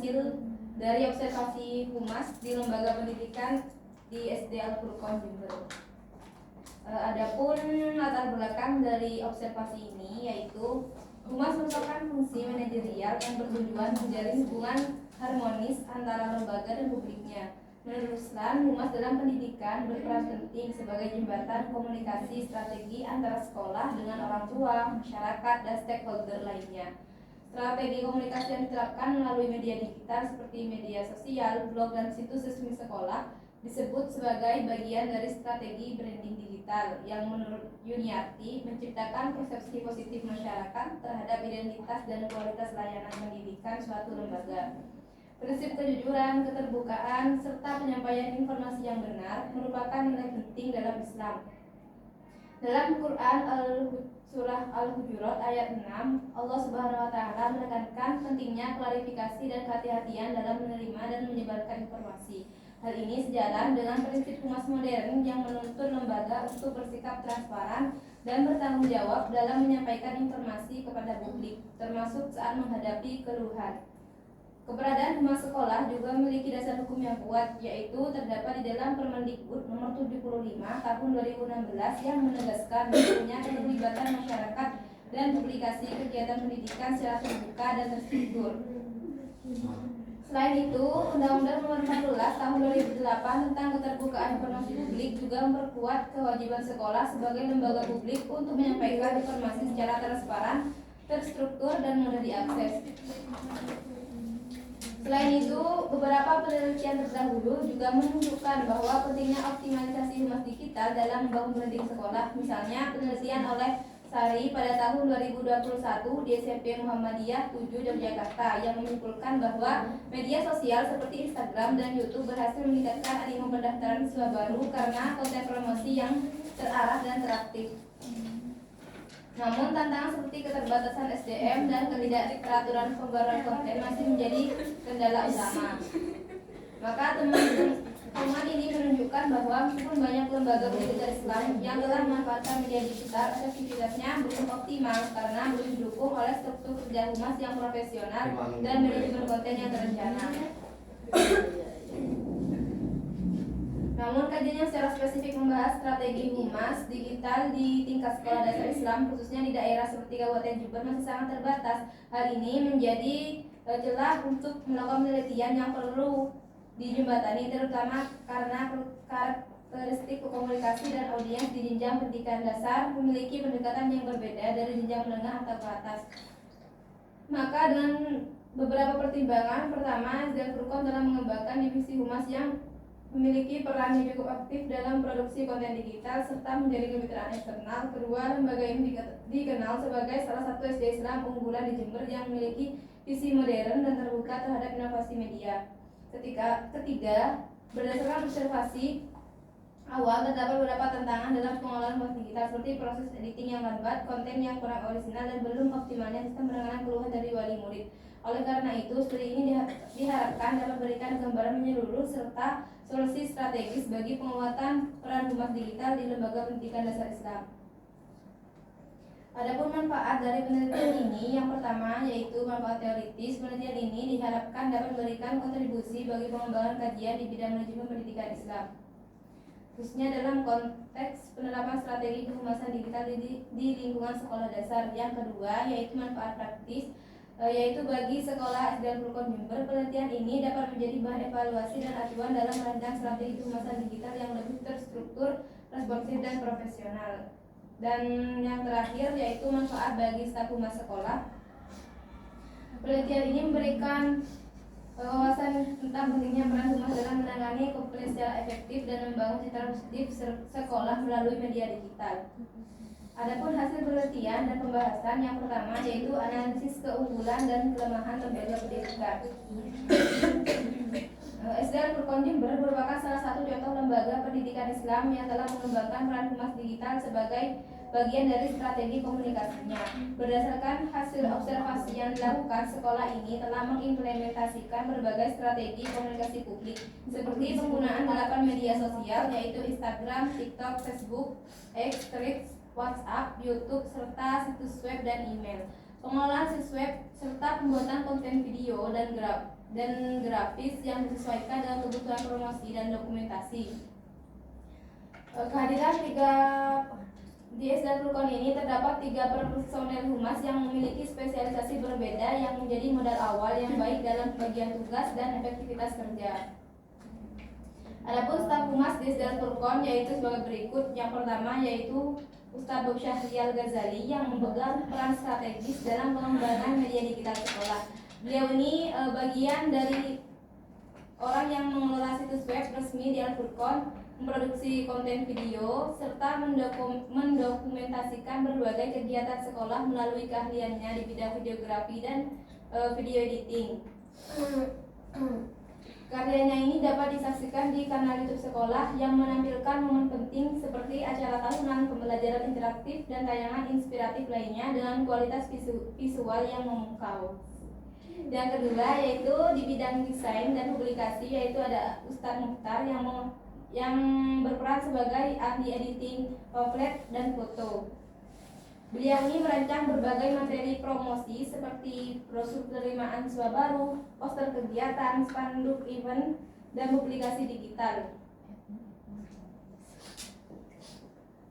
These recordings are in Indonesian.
hasil dari observasi Humas di lembaga pendidikan di SD Al-Furqon Jember. Adapun latar belakang dari observasi ini yaitu Humas merupakan fungsi manajerial yang bertujuan menjalin hubungan harmonis antara lembaga dan publiknya. Menurut Ruslan, Humas dalam pendidikan berperan penting sebagai jembatan komunikasi strategi antara sekolah dengan orang tua, masyarakat, dan stakeholder lainnya. Strategi komunikasi yang diterapkan melalui media digital seperti media sosial, blog, dan situs resmi sekolah disebut sebagai bagian dari strategi branding digital yang menurut Yuniarti menciptakan persepsi positif masyarakat terhadap identitas dan kualitas layanan pendidikan suatu lembaga. Prinsip kejujuran, keterbukaan, serta penyampaian informasi yang benar merupakan nilai penting dalam Islam. Dalam Quran Surah Al-Hujurat ayat 6, Allah Subhanahu wa taala menekankan pentingnya klarifikasi dan kehati-hatian dalam menerima dan menyebarkan informasi. Hal ini sejalan dengan prinsip Humas modern yang menuntut lembaga untuk bersikap transparan dan bertanggung jawab dalam menyampaikan informasi kepada publik, termasuk saat menghadapi keluhan. Keberadaan Humas sekolah juga memiliki dasar hukum yang kuat, yaitu terdapat di dalam Permendikbud Nomor 75 Tahun 2016 yang menegaskan perlunya keterlibatan masyarakat dan publikasi kegiatan pendidikan secara terbuka dan terstruktur. Selain itu, Undang-Undang Nomor 14 Tahun 2008 tentang keterbukaan informasi publik juga memperkuat kewajiban sekolah sebagai lembaga publik untuk menyampaikan informasi secara transparan, terstruktur, dan mudah diakses. Selain itu, beberapa penelitian terdahulu juga menunjukkan bahwa pentingnya optimalisasi Humas digital dalam membangun branding sekolah. Misalnya, penelitian oleh Sari pada tahun 2021 di SMP Muhammadiyah 7 Yogyakarta yang menyimpulkan bahwa media sosial seperti Instagram dan YouTube berhasil meningkatkan animo pendaftaran siswa baru karena konten promosi yang terarah dan teraktif. Namun tantangan seperti keterbatasan SDM dan ketidakteraturan pembaruan konten masih menjadi kendala utama. Maka temuan ini menunjukkan bahwa meskipun banyak lembaga pendidikan Islam yang telah memanfaatkan media digital, efektivitasnya belum optimal karena belum didukung oleh struktur kerja Humas yang profesional dan manajemen konten yang terencana. Namun kajian yang secara spesifik membahas strategi Humas digital di tingkat sekolah dasar Islam khususnya di daerah seperti Kabupaten Jember masih sangat terbatas. Hal ini menjadi celah untuk melakukan penelitian yang perlu dijembatani terutama karena karakteristik komunikasi dan audiens di jenjang pendidikan dasar memiliki pendekatan yang berbeda dari jenjang menengah atau ke atas. Maka dengan beberapa pertimbangan, pertama, SD Al-Furqon telah mengembangkan divisi Humas yang memiliki peran yang cukup aktif dalam produksi konten digital serta menjadi kemitraan eksternal. Kedua, lembaga ini dikenal sebagai salah satu SD Islam unggulan di Jember yang memiliki visi modern dan terbuka terhadap inovasi media. Ketiga, berdasarkan observasi awal terdapat beberapa tantangan dalam pengelolaan Humas digital seperti proses editing yang lambat, konten yang kurang orisinal, dan belum optimalnya sistem penanganan keluhan dari wali murid. Oleh karena itu, studi ini diharapkan dapat memberikan gambaran menyeluruh serta solusi strategis bagi penguatan peran Humas digital di lembaga pendidikan dasar Islam. Adapun manfaat dari penelitian ini, yang pertama yaitu manfaat teoritis. Penelitian ini diharapkan dapat memberikan kontribusi bagi pengembangan kajian di bidang manajemen pendidikan Islam, khususnya dalam konteks penerapan strategi kehumasan digital di lingkungan sekolah dasar. Yang kedua yaitu manfaat praktis, yaitu bagi sekolah SD Al-Furqon Jember. Penelitian ini dapat menjadi bahan evaluasi dan acuan dalam merancang strategi kehumasan digital yang lebih terstruktur, responsif, dan profesional. Dan yang terakhir yaitu manfaat bagi staf Humas sekolah. Penelitian ini memberikan wawasan tentang pentingnya peran Humas dalam menangani komplain secara efektif dan membangun citra positif sekolah melalui media digital. Adapun hasil penelitian dan pembahasan, yang pertama yaitu analisis keunggulan dan kelemahan lembaga pendidikan. SD Al-Furqon Jember merupakan salah satu contoh lembaga pendidikan Islam yang telah mengembangkan peran Humas digital sebagai bagian dari strategi komunikasinya. Berdasarkan hasil observasi yang dilakukan, sekolah ini telah mengimplementasikan berbagai strategi komunikasi publik seperti penggunaan 8 media sosial yaitu Instagram, TikTok, Facebook, X, Threads, WhatsApp, YouTube, serta situs web dan email, pengelolaan situs web, serta pembuatan konten video dan dan grafis yang disesuaikan dengan kebutuhan promosi dan dokumentasi. Kehadiran di SD Al-Furqon ini terdapat 3 personel humas yang memiliki spesialisasi berbeda yang menjadi modal awal yang baik dalam pembagian tugas dan efektivitas kerja. Adapun staf humas di SD Al-Furqon yaitu sebagai berikut. Yang pertama yaitu Ustadz Bob Syahrial Ghazali yang memegang peran strategis dalam pengembangan media digital sekolah. Beliau ini bagian dari orang yang mengelola situs web resmi di Al-Furqon, memproduksi konten video, serta mendokumentasikan berbagai kegiatan sekolah melalui keahliannya di bidang videografi dan video editing. Karyanya ini dapat disaksikan di kanal YouTube sekolah yang menampilkan momen penting seperti acara tahunan, pembelajaran interaktif, dan tayangan inspiratif lainnya dengan kualitas visual yang memukau. Yang kedua yaitu di bidang desain dan publikasi, yaitu ada Ustadz Mukhtar yang berperan sebagai ahli editing pamflet dan foto. Beliau ini merancang berbagai materi promosi seperti brosur penerimaan siswa baru, poster kegiatan, spanduk event, dan publikasi digital.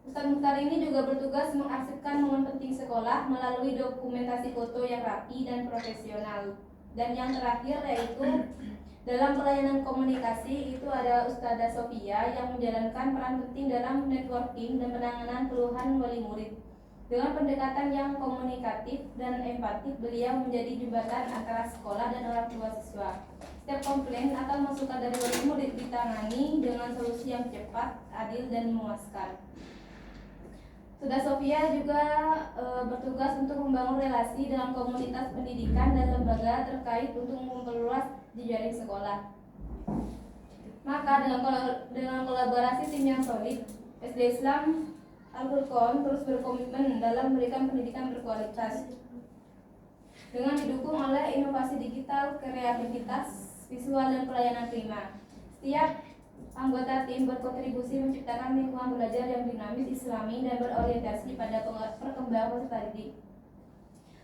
Ustadz Mukhtar ini juga bertugas mengarsipkan momen penting sekolah melalui dokumentasi foto yang rapi dan profesional. Dan yang terakhir yaitu dalam pelayanan komunikasi itu ada Ustadzah Sofia yang menjalankan peran penting dalam networking dan penanganan keluhan wali murid. Dengan pendekatan yang komunikatif dan empatik, beliau menjadi jembatan antara sekolah dan orang tua siswa. Setiap komplain atau masukan dari wali murid ditangani dengan solusi yang cepat, adil, dan memuaskan. Ustadzah Sofia juga bertugas untuk membangun relasi dalam komunitas pendidikan dan lembaga terkait untuk memperluas jejaring sekolah. Maka dengan kolaborasi tim yang solid, SD Islam Al-Furqon terus berkomitmen dalam memberikan pendidikan berkualitas dengan didukung oleh inovasi digital, kreativitas, visual, dan pelayanan prima. Setiap anggota tim berkontribusi menciptakan lingkungan belajar yang dinamis, islami, dan berorientasi pada perkembangan peserta didik.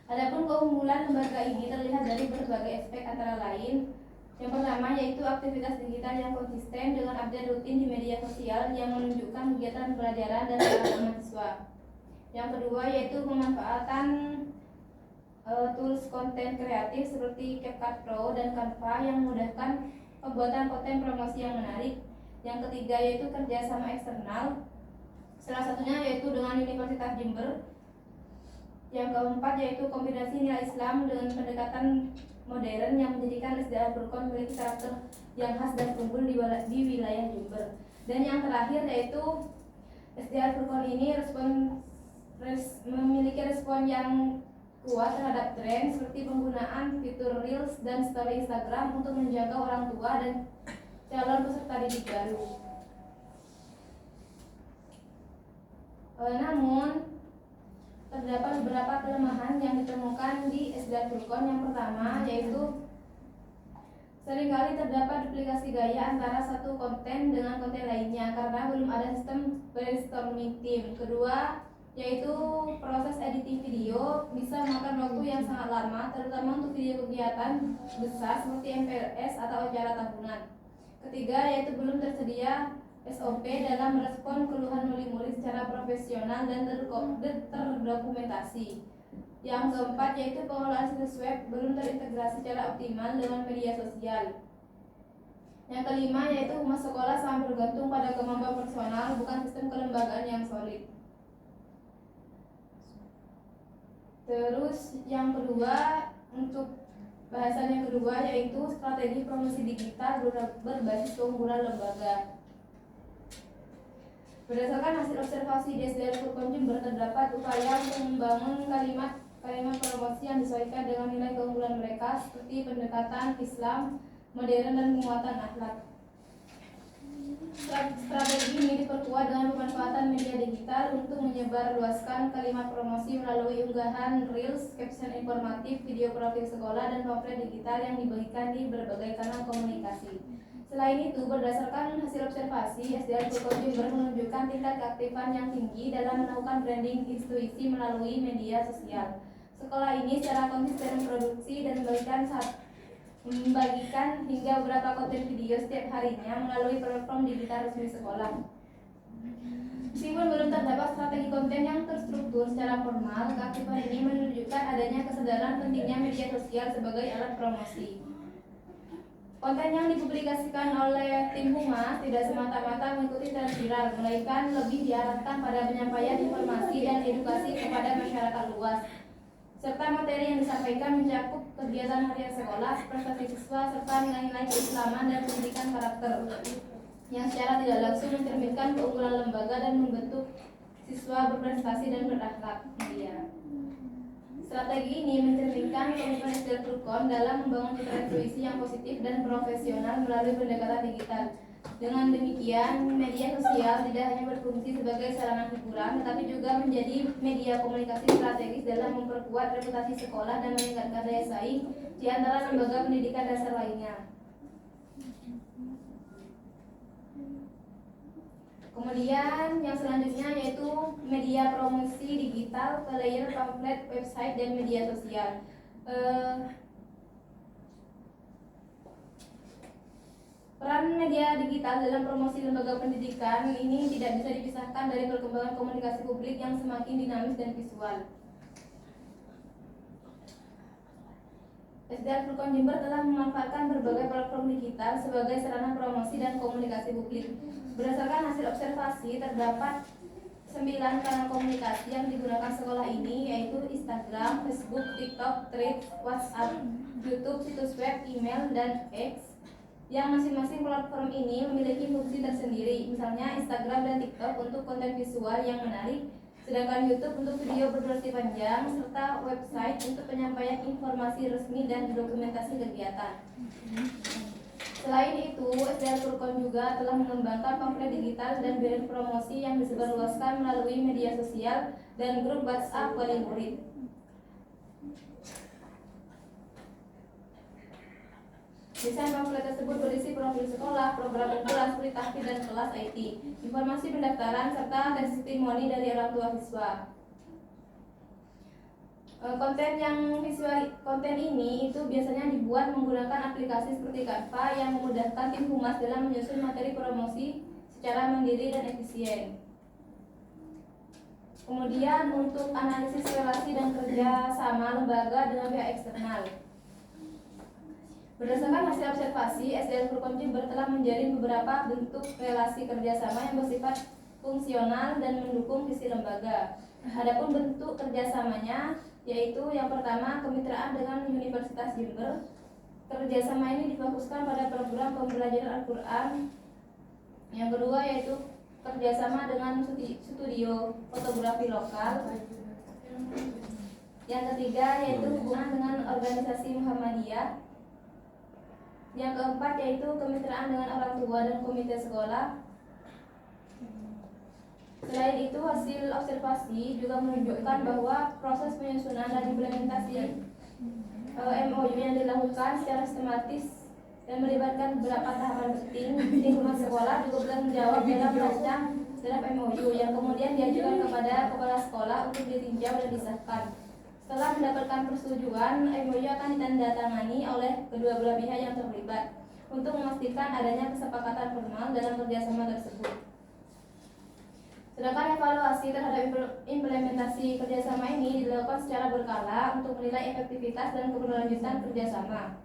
Adapun keunggulan lembaga ini terlihat dari berbagai aspek, antara lain yang pertama yaitu aktivitas digital yang konsisten dengan update rutin di media sosial yang menunjukkan kegiatan pembelajaran dan pengalaman mahasiswa. Yang kedua yaitu pemanfaatan tools konten kreatif seperti CapCut Pro dan Canva yang memudahkan pembuatan konten promosi yang menarik. Yang ketiga yaitu kerjasama eksternal, salah satunya yaitu dengan Universitas Jember. Yang keempat yaitu kombinasi nilai Islam dengan pendekatan modern yang menjadikan SD Al-Furqon memiliki karakter yang khas dan unggul di wilayah Jember. Dan yang terakhir yaitu SD Al-Furqon ini memiliki respon yang kuat terhadap tren seperti penggunaan fitur Reels dan Story Instagram untuk menjangkau orang tua dan calon peserta didik baru. Namun terdapat beberapa kelemahan yang ditemukan di SD Al-Furqon. Yang pertama yaitu seringkali terdapat duplikasi gaya antara satu konten dengan konten lainnya karena belum ada sistem brainstorming tim. Kedua yaitu proses editing video bisa memakan waktu yang sangat lama, terutama untuk video kegiatan besar seperti MPLS atau acara tahunan. Ketiga yaitu belum tersedia SOP dalam merespon keluhan wali murid secara profesional dan terdokumentasi. Yang keempat yaitu pengelolaan situs web belum terintegrasi secara optimal dengan media sosial. Yang kelima yaitu humas sekolah sangat bergantung pada kemampuan personal, bukan sistem kelembagaan yang solid. Terus yang kedua, untuk bahasan yang kedua yaitu strategi promosi digital berbasis keunggulan lembaga. Berdasarkan hasil observasi di SD Al-Furqon Jember, terdapat upaya untuk membangun kalimat promosi yang disesuaikan dengan nilai keunggulan mereka seperti pendekatan Islam, modern, dan penguatan akhlak. Strategi ini diperkuat dengan pemanfaatan media digital untuk menyebarluaskan kalimat promosi melalui unggahan Reels, caption informatif, video profil sekolah, dan pamflet digital yang dibagikan di berbagai kanal komunikasi. Selain itu, berdasarkan hasil observasi, SD Al-Furqon Jember menunjukkan tingkat keaktifan yang tinggi dalam melakukan branding institusi melalui media sosial. Sekolah ini secara konsisten memproduksi dan membagikan membagikan hingga beberapa konten video setiap harinya melalui platform digital resmi sekolah. Meskipun belum terdapat strategi konten yang terstruktur secara formal, keaktifan ini menunjukkan adanya kesadaran pentingnya media sosial sebagai alat promosi. Konten yang dipublikasikan oleh tim Humas tidak semata-mata mengikuti tren viral, melainkan lebih diarahkan pada penyampaian informasi dan edukasi kepada masyarakat luas. Serta materi yang disampaikan mencakup kegiatan harian sekolah, prestasi siswa, serta nilai-nilai keislaman dan pendidikan karakter yang secara tidak langsung mencerminkan keunggulan lembaga dan membentuk siswa berprestasi dan berakhlak mulia. Strategi ini mencerminkan komitmen SDL Furqon dalam membangun citra intuisi yang positif dan profesional melalui pendekatan digital. Dengan demikian, media sosial tidak hanya berfungsi sebagai sarana hiburan, tetapi juga menjadi media komunikasi strategis dalam memperkuat reputasi sekolah dan meningkatkan daya saing di antara lembaga pendidikan dasar lainnya. Kemudian yang selanjutnya yaitu media promosi digital, player, pamflet, website, dan media sosial. Peran media digital dalam promosi lembaga pendidikan ini tidak bisa dipisahkan dari perkembangan komunikasi publik yang semakin dinamis dan visual. SDL Furqon Jember telah memanfaatkan berbagai platform digital sebagai sarana promosi dan komunikasi publik. Berdasarkan hasil observasi, terdapat 9 kanal komunikasi yang digunakan sekolah ini, yaitu Instagram, Facebook, TikTok, Threads, WhatsApp, YouTube, situs web, email, dan X. Yang masing-masing platform ini memiliki fungsi tersendiri, misalnya Instagram dan TikTok untuk konten visual yang menarik, sedangkan YouTube untuk video berdurasi panjang, serta website untuk penyampaian informasi resmi dan dokumentasi kegiatan. Selain itu, SDL Furqon juga telah mengembangkan pamflet digital dan banner promosi yang disebarluaskan melalui media sosial dan grup WhatsApp wali murid. Desain pamflet tersebut berisi profil sekolah, program unggulan, studi tahfiz, dan kelas IT, informasi pendaftaran, serta testimoni dari orang tua siswa. Konten ini itu biasanya dibuat menggunakan aplikasi seperti Canva yang memudahkan tim humas dalam menyusun materi promosi secara mandiri dan efisien. Kemudian untuk analisis relasi dan kerja sama lembaga dengan pihak eksternal. Berdasarkan hasil observasi, SDL Furqon Jember telah menjalin beberapa bentuk relasi kerjasama yang bersifat fungsional dan mendukung visi lembaga. Adapun bentuk kerjasamanya yaitu yang pertama, kemitraan dengan Universitas Jember. Kerjasama ini difokuskan pada program pembelajaran Al-Quran. Yang kedua yaitu kerjasama dengan studio fotografi lokal. Yang ketiga yaitu hubungan dengan organisasi Muhammadiyah. Yang keempat yaitu kemitraan dengan orang tua dan komite sekolah. Selain itu, hasil observasi juga menunjukkan bahwa proses penyusunan dan implementasi MOU yang dilakukan secara sistematis dan melibatkan beberapa tahapan penting di lingkungan sekolah juga belum menjawab dalam merancang draft MOU yang kemudian diajukan kepada kepala sekolah untuk ditinjau dan disahkan. Setelah mendapatkan persetujuan, MOU akan ditandatangani oleh kedua belah pihak yang terlibat untuk memastikan adanya kesepakatan formal dalam kerjasama tersebut. Sedangkan evaluasi terhadap implementasi kerjasama ini dilakukan secara berkala untuk menilai efektivitas dan keberlanjutan kerjasama.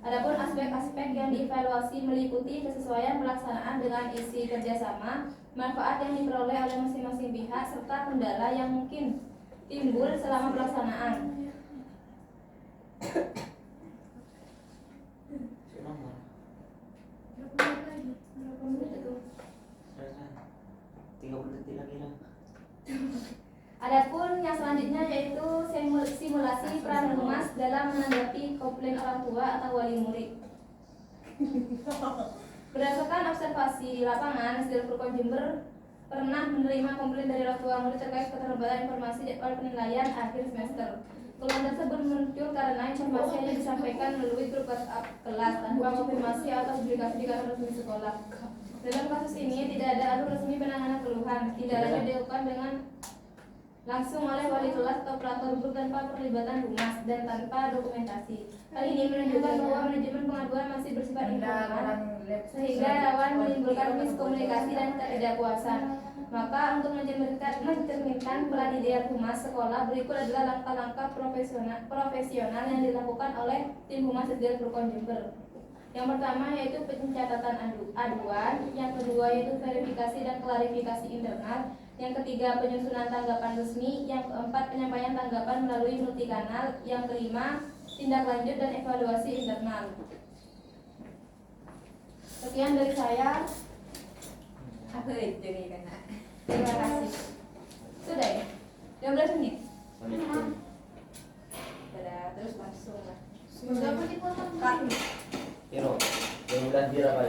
Adapun aspek-aspek yang dievaluasi meliputi kesesuaian pelaksanaan dengan isi kerjasama, manfaat yang diperoleh oleh masing-masing pihak, serta kendala yang mungkin timbul selama pelaksanaan. Adapun yang selanjutnya yaitu simulasi peran humas dalam menanggapi komplain orang tua atau wali murid. Berdasarkan observasi di lapangan, SDL Furqon Jember pernah menerima komplain dari orang tua murid terkait keterlambatan informasi jadwal penilaian akhir semester. Keluhan tersebut muncul karena informasi yang disampaikan melalui grup WhatsApp kelas tanpa konfirmasi atau publikasi di kantor resmi sekolah. Dalam kasus ini tidak ada alur resmi penanganan keluhan, tidak hanya dilakukan dengan langsung oleh wali kelas atau operator grup tanpa perlibatan humas dan tanpa dokumentasi. Hal ini menunjukkan bahwa manajemen pengaduan masih bersifat informal sehingga rawan menimbulkan miskomunikasi dan ketidakpuasan. Maka untuk mencerminkan peran ideal humas sekolah, berikut adalah langkah-langkah profesional yang dilakukan oleh tim humas SD Al-Furqon Jember. Yang pertama yaitu pencatatan aduan, yang kedua yaitu verifikasi dan klarifikasi internal, yang ketiga penyusunan tanggapan resmi, yang keempat penyampaian tanggapan melalui multikanal, yang kelima tindak lanjut dan evaluasi internal. Sekian dari saya. Terima kasih. Sudah ya? 15 menit. Sudah, terus langsung lah. Sudah apa dipotong? Kiro, yang udah dirapa